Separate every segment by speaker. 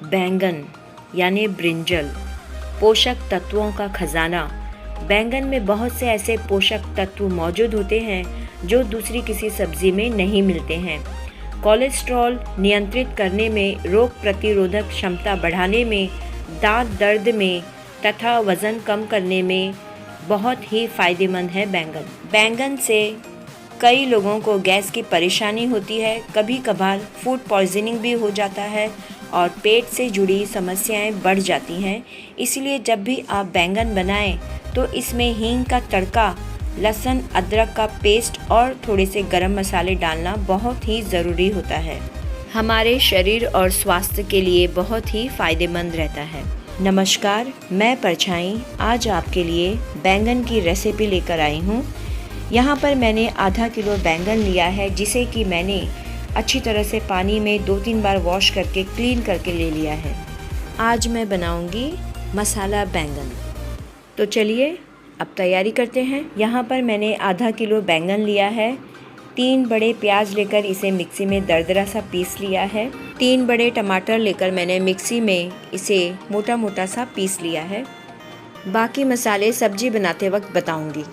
Speaker 1: बैंगन यानी ब्रिंजल, पोषक तत्वों का खजाना। बैंगन में बहुत से ऐसे पोषक तत्व मौजूद होते हैं जो दूसरी किसी सब्जी में नहीं मिलते हैं। कोलेस्ट्रॉल नियंत्रित करने में, रोग प्रतिरोधक क्षमता बढ़ाने में, दांत दर्द में तथा वज़न कम करने में बहुत ही फ़ायदेमंद है बैंगन। बैंगन से कई लोगों को गैस की परेशानी होती है, कभी कभार फूड पॉइजनिंग भी हो जाता है और पेट से जुड़ी समस्याएं बढ़ जाती हैं। इसलिए जब भी आप बैंगन बनाएं तो इसमें हींग का तड़का, लहसुन अदरक का पेस्ट और थोड़े से गरम मसाले डालना बहुत ही ज़रूरी होता है। हमारे शरीर और स्वास्थ्य के लिए बहुत ही फ़ायदेमंद रहता है। नमस्कार, मैं परछाई आज आपके लिए बैंगन की रेसिपी लेकर आई हूँ। यहाँ पर मैंने आधा किलो बैंगन लिया है, जिसे कि मैंने अच्छी तरह से पानी में 2-3 बार वॉश करके क्लीन करके ले लिया है। आज मैं बनाऊंगी मसाला बैंगन। तो चलिए अब तैयारी करते हैं। यहाँ पर मैंने आधा किलो बैंगन लिया है। 3 बड़े प्याज लेकर इसे मिक्सी में दरदरा सा पीस लिया है। 3 बड़े टमाटर लेकर मैंने मिक्सी में इसे मोटा मोटा सा पीस लिया है। बाकी मसाले सब्जी बनाते वक्त बताऊंगी।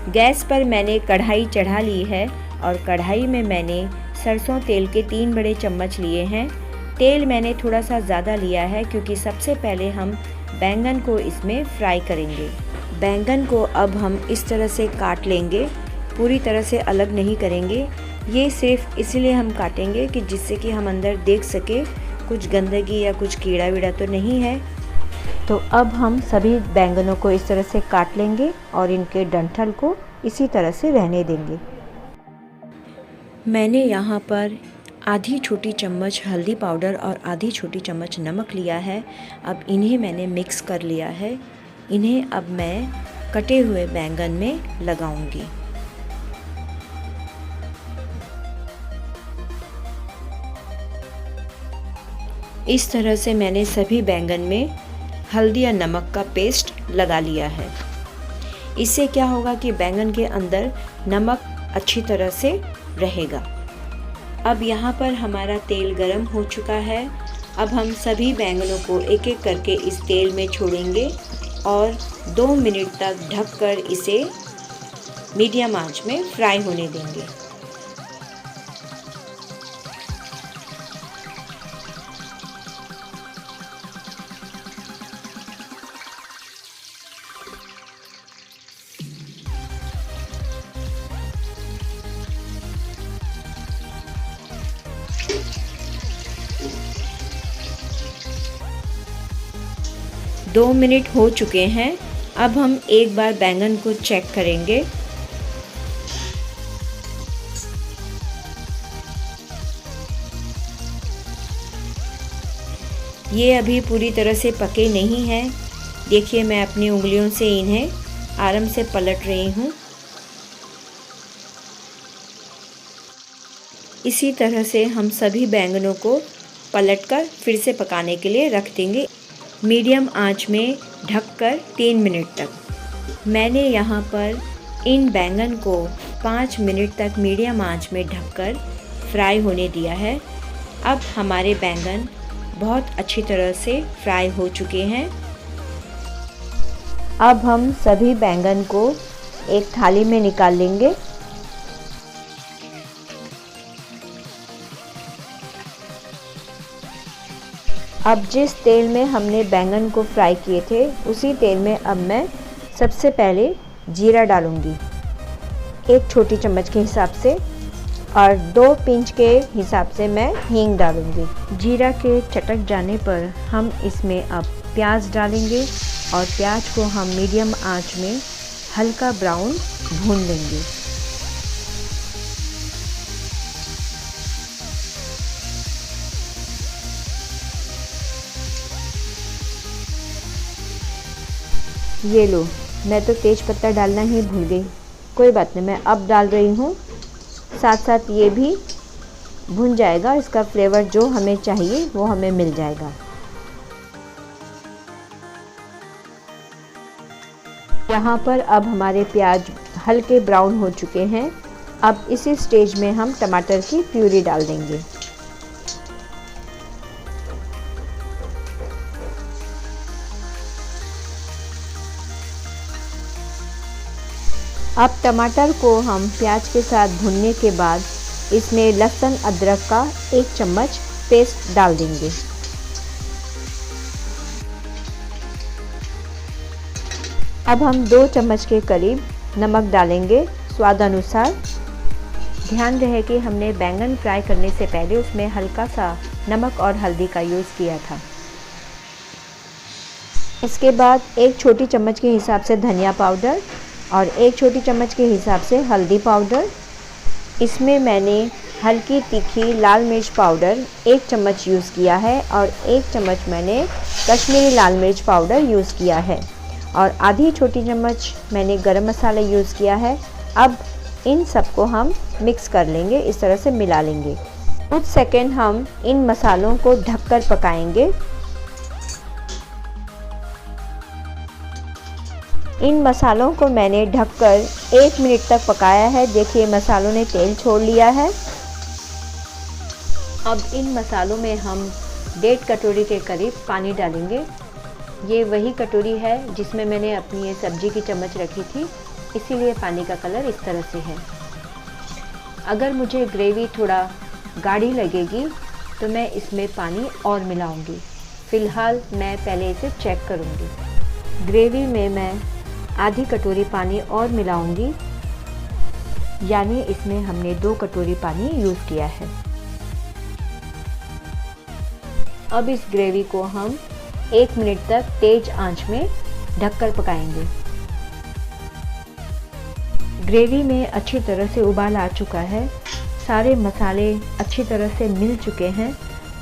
Speaker 1: गैस पर मैंने कढ़ाई चढ़ा ली है और कढ़ाई में मैंने सरसों तेल के 3 बड़े चम्मच लिए हैं। तेल मैंने थोड़ा सा ज़्यादा लिया है क्योंकि सबसे पहले हम बैंगन को इसमें फ्राई करेंगे। बैंगन को अब हम इस तरह से काट लेंगे, पूरी तरह से अलग नहीं करेंगे। ये सिर्फ इसलिए हम काटेंगे कि जिससे कि हम अंदर देख सके कुछ गंदगी या कुछ कीड़ा वीड़ा तो नहीं है। तो अब हम सभी बैंगनों को इस तरह से काट लेंगे और इनके डंठल को इसी तरह से रहने देंगे। मैंने यहाँ पर आधी छोटी चम्मच हल्दी पाउडर और आधी छोटी चम्मच नमक लिया है। अब इन्हें मैंने मिक्स कर लिया है। इन्हें अब मैं कटे हुए बैंगन में लगाऊंगी। इस तरह से मैंने सभी बैंगन में हल्दी या नमक का पेस्ट लगा लिया है। इससे क्या होगा कि बैंगन के अंदर नमक अच्छी तरह से रहेगा। अब यहाँ पर हमारा तेल गरम हो चुका है। अब हम सभी बैंगनों को एक एक करके इस तेल में छोड़ेंगे और 2 मिनट तक ढककर इसे मीडियम आंच में फ्राई होने देंगे। दो मिनट हो चुके हैं। अब हम एक बार बैंगन को चेक करेंगे। ये अभी पूरी तरह से पके नहीं हैं। देखिए, मैं अपनी उंगलियों से इन्हें आराम से पलट रही हूँ। इसी तरह से हम सभी बैंगनों को पलटकर फिर से पकाने के लिए रख देंगे, मीडियम आंच में ढककर 3 मिनट तक। मैंने यहाँ पर इन बैंगन को 5 मिनट तक मीडियम आंच में ढककर फ्राई होने दिया है। अब हमारे बैंगन बहुत अच्छी तरह से फ्राई हो चुके हैं। अब हम सभी बैंगन को एक थाली में निकाल लेंगे। अब जिस तेल में हमने बैंगन को फ्राई किए थे, उसी तेल में अब मैं सबसे पहले जीरा डालूंगी 1 छोटी चम्मच के हिसाब से, और 2 पिंच के हिसाब से मैं हींग डालूंगी। जीरा के चटक जाने पर हम इसमें अब प्याज डालेंगे और प्याज को हम मीडियम आंच में हल्का ब्राउन भून लेंगे। ये लो, मैं तो तेज पत्ता डालना ही भूल गई। कोई बात नहीं, मैं अब डाल रही हूँ साथ साथ ये भी भुन जाएगा, इसका फ्लेवर जो हमें चाहिए वो हमें मिल जाएगा। यहाँ पर अब हमारे प्याज हल्के ब्राउन हो चुके हैं। अब इसी स्टेज में हम टमाटर की प्यूरी डाल देंगे। अब टमाटर को हम प्याज के साथ भूनने के बाद इसमें लहसुन अदरक का 1 चम्मच पेस्ट डाल देंगे। अब हम 2 चम्मच के करीब नमक डालेंगे स्वाद अनुसार। ध्यान रहे कि हमने बैंगन फ्राई करने से पहले उसमें हल्का सा नमक और हल्दी का यूज़ किया था। इसके बाद 1 छोटी चम्मच के हिसाब से धनिया पाउडर और 1 छोटी चम्मच के हिसाब से हल्दी पाउडर। इसमें मैंने हल्की तीखी लाल मिर्च पाउडर 1 चम्मच यूज़ किया है और 1 चम्मच मैंने कश्मीरी लाल मिर्च पाउडर यूज़ किया है और आधी छोटी चम्मच मैंने गरम मसाला यूज़ किया है। अब इन सबको हम मिक्स कर लेंगे, इस तरह से मिला लेंगे। कुछ सेकंड हम इन मसालों को ढककर पकाएंगे। इन मसालों को मैंने ढककर 1 मिनट तक पकाया है। देखिए मसालों ने तेल छोड़ लिया है। अब इन मसालों में हम 1.5 कटोरी के करीब पानी डालेंगे। ये वही कटोरी है जिसमें मैंने अपनी ये सब्जी की चम्मच रखी थी, इसीलिए पानी का कलर इस तरह से है। अगर मुझे ग्रेवी थोड़ा गाढ़ी लगेगी तो मैं इसमें पानी और मिलाऊंगी। फ़िलहाल मैं पहले इसे चेक करूंगी। ग्रेवी में मैं आधी कटोरी पानी और मिलाऊंगी, यानी इसमें हमने 2 कटोरी पानी यूज़ किया है। अब इस ग्रेवी को हम 1 मिनट तक तेज आंच में ढककर पकाएंगे। ग्रेवी में अच्छी तरह से उबाल आ चुका है, सारे मसाले अच्छी तरह से मिल चुके हैं।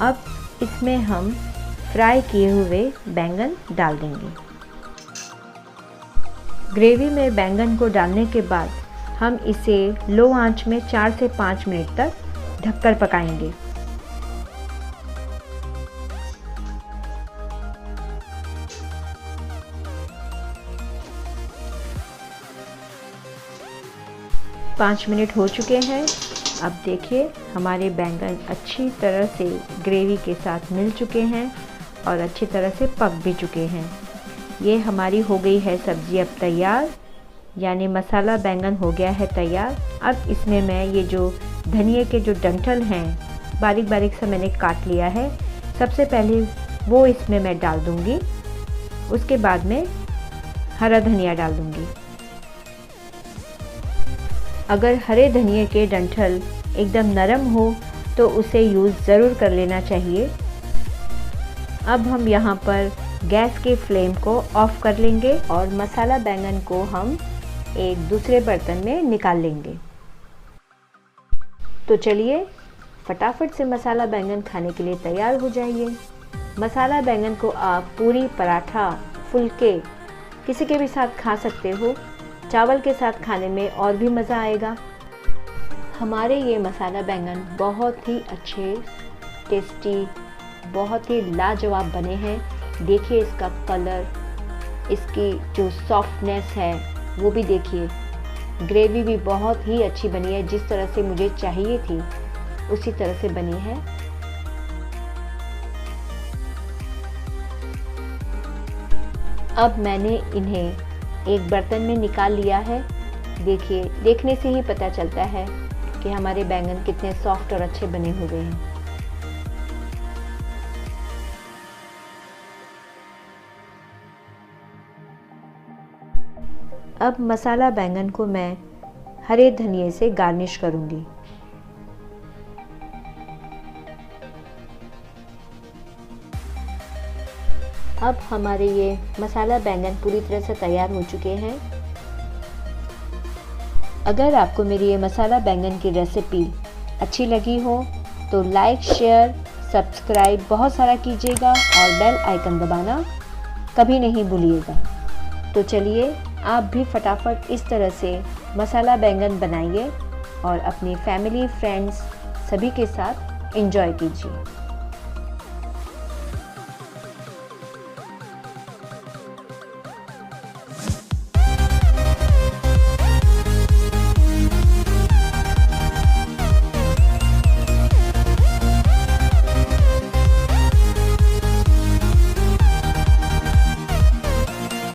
Speaker 1: अब इसमें हम फ्राई किए हुए बैंगन डाल देंगे। ग्रेवी में बैंगन को डालने के बाद हम इसे लो आंच में 4 से 5 मिनट तक ढककर पकाएंगे। पाँच मिनट हो चुके हैं। अब देखिए हमारे बैंगन अच्छी तरह से ग्रेवी के साथ मिल चुके हैं और अच्छी तरह से पक भी चुके हैं। ये हमारी हो गई है सब्ज़ी अब तैयार, यानी मसाला बैंगन हो गया है तैयार। अब इसमें मैं ये जो धनिए के जो डंठल हैं बारीक बारीक से मैंने काट लिया है, सबसे पहले वो इसमें मैं डाल दूँगी। उसके बाद में हरा धनिया डाल दूँगी। अगर हरे धनिए के डंठल एकदम नरम हो तो उसे यूज़ ज़रूर कर लेना चाहिए। अब हम यहाँ पर गैस के फ्लेम को ऑफ कर लेंगे और मसाला बैंगन को हम एक दूसरे बर्तन में निकाल लेंगे। तो चलिए फटाफट से मसाला बैंगन खाने के लिए तैयार हो जाइए। मसाला बैंगन को आप पूरी, पराठा, फुलके किसी के भी साथ खा सकते हो। चावल के साथ खाने में और भी मज़ा आएगा। हमारे ये मसाला बैंगन बहुत ही अच्छे, टेस्टी, बहुत ही लाजवाब बने हैं। देखिए इसका कलर, इसकी जो सॉफ्टनेस है वो भी देखिए। ग्रेवी भी बहुत ही अच्छी बनी है, जिस तरह से मुझे चाहिए थी उसी तरह से बनी है। अब मैंने इन्हें एक बर्तन में निकाल लिया है। देखिए, देखने से ही पता चलता है कि हमारे बैंगन कितने सॉफ्ट और अच्छे बने हुए हैं। अब मसाला बैंगन को मैं हरे धनिए से गार्निश करूंगी। अब हमारे ये मसाला बैंगन पूरी तरह से तैयार हो चुके हैं। अगर आपको मेरी ये मसाला बैंगन की रेसिपी अच्छी लगी हो तो लाइक, शेयर, सब्सक्राइब बहुत सारा कीजिएगा और बेल आइकन दबाना कभी नहीं भूलिएगा। तो चलिए आप भी फटाफट इस तरह से मसाला बैंगन बनाइए और अपनी फैमिली फ्रेंड्स सभी के साथ एंजॉय कीजिए।